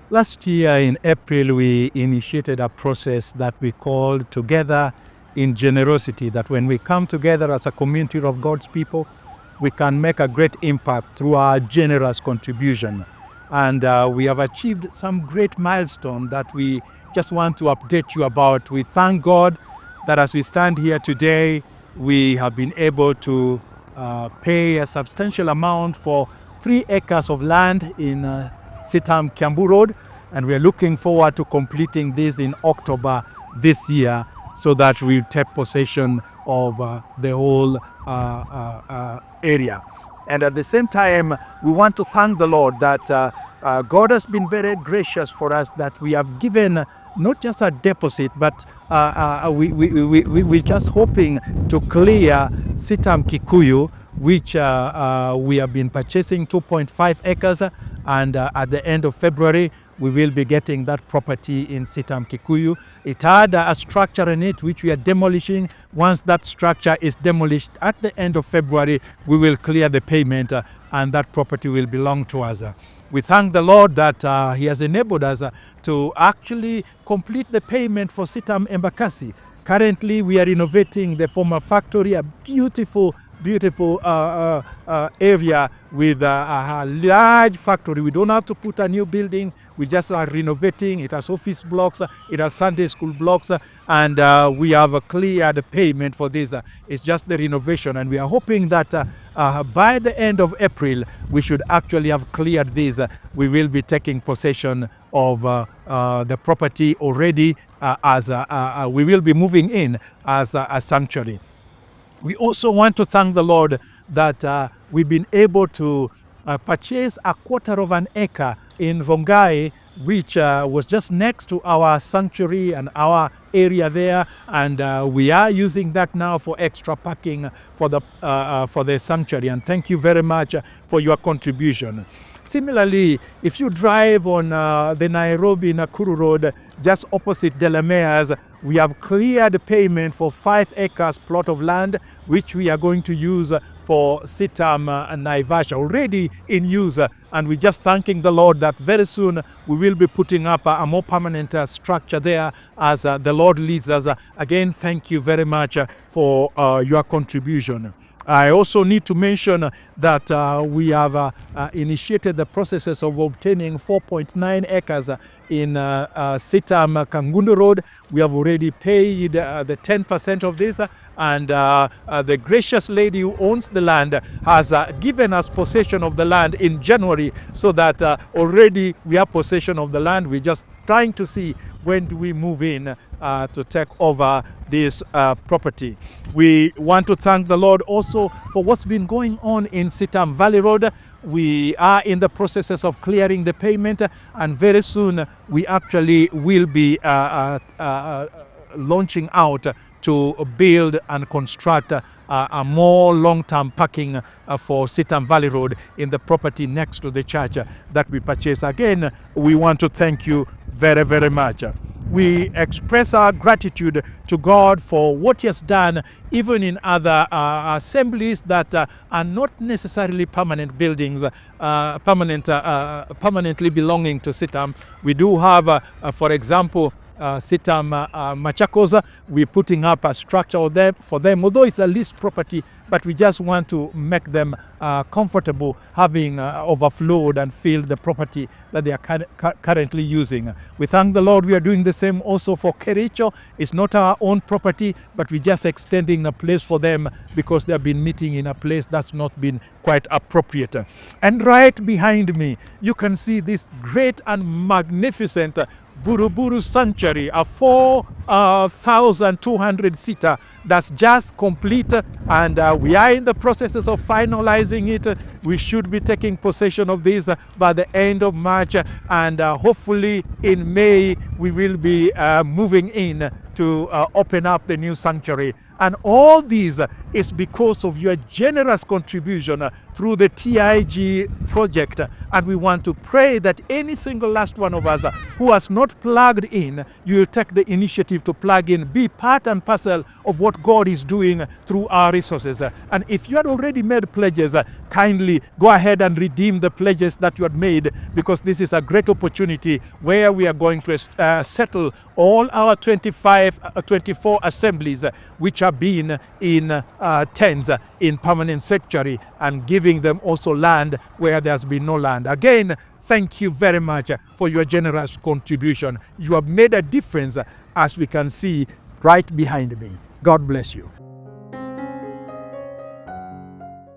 Last year in April, we initiated a process that we called Together in Generosity, that when we come together as a community of God's people, we can make a great impact through our generous contribution. And we have achieved some great milestone that we just want to update you about. We thank God that as we stand here today, we have been able to pay a substantial amount for 3 acres of land in CITAM Kiambu Road, and we are looking forward to completing this in October this year so that we take possession of the whole area. And at the same time, we want to thank the Lord that God has been very gracious for us, that we have given not just a deposit, but we're just hoping to clear CITAM Kikuyu, which we have been purchasing 2.5 acres, and at the end of February, we will be getting that property in CITAM Kikuyu. It had a structure in it which we are demolishing. Once that structure is demolished at the end of February, we will clear the payment and that property will belong to us. We thank the Lord that He has enabled us to actually complete the payment for CITAM Embakasi. Currently, we are renovating the former factory, a beautiful area with a large factory. We don't have to put a new building. We just are renovating. It has office blocks, it has Sunday school blocks, and we have cleared the payment for this. It's just the renovation, and we are hoping that by the end of April, we should actually have cleared this. We will be taking possession of the property already as we will be moving in as a sanctuary. We also want to thank the Lord that we've been able to purchase a 1/4 of an acre in Vongai, which was just next to our sanctuary and our area there, and we are using that now for extra parking for the sanctuary. And thank you very much for your contribution. Similarly, if you drive on the Nairobi-Nakuru Road, just opposite Delamere's, we have cleared payment for 5 acres plot of land, which we are going to use for CITAM Naivasha, already in use. And we're just thanking the Lord that very soon we will be putting up a more permanent structure there as the Lord leads us. Again, thank you very much for your contribution. I also need to mention that we have initiated the processes of obtaining 4.9 acres in CITAM Kangundu Road. We have already paid the 10% of this, and the gracious lady who owns the land has given us possession of the land in January, so that already we have possession of the land. We're just trying to see when do we move in to take over this property. We want to thank the Lord also for what's been going on in CITAM Valley Road. We are in the processes of clearing the payment, and very soon we actually will be launching out to build and construct a more long-term parking for CITAM Valley Road in the property next to the church that we purchased. Again, we want to thank you very, very much. We express our gratitude to God for what He has done, even in other assemblies that are not necessarily permanent buildings, permanently belonging to CITAM. We do have, for example, CITAM Machakos. We're putting up a structure for them, although it's a leased property, but we just want to make them comfortable having overflowed and filled the property that they are currently using. We thank the Lord. We are doing the same also for Kericho. It's not our own property, but we're just extending a place for them because they have been meeting in a place that's not been quite appropriate. And right behind me, you can see this great and magnificent Buruburu Sanctuary, a 4,200 seater that's just complete, and we are in the processes of finalizing it. We should be taking possession of this by the end of March, and hopefully in May we will be moving in to open up the new sanctuary. And all these is because of your generous contribution through the TIG project. And we want to pray that any single last one of us who has not plugged in, you will take the initiative to plug in, be part and parcel of what God is doing through our resources. And if you had already made pledges, kindly go ahead and redeem the pledges that you had made, because this is a great opportunity where we are going to settle all our 24 assemblies which have been in tents in permanent sanctuary, and giving them also land where there's been no land. Again, thank you very much for your generous contribution. You have made a difference, as we can see right behind me. God bless you.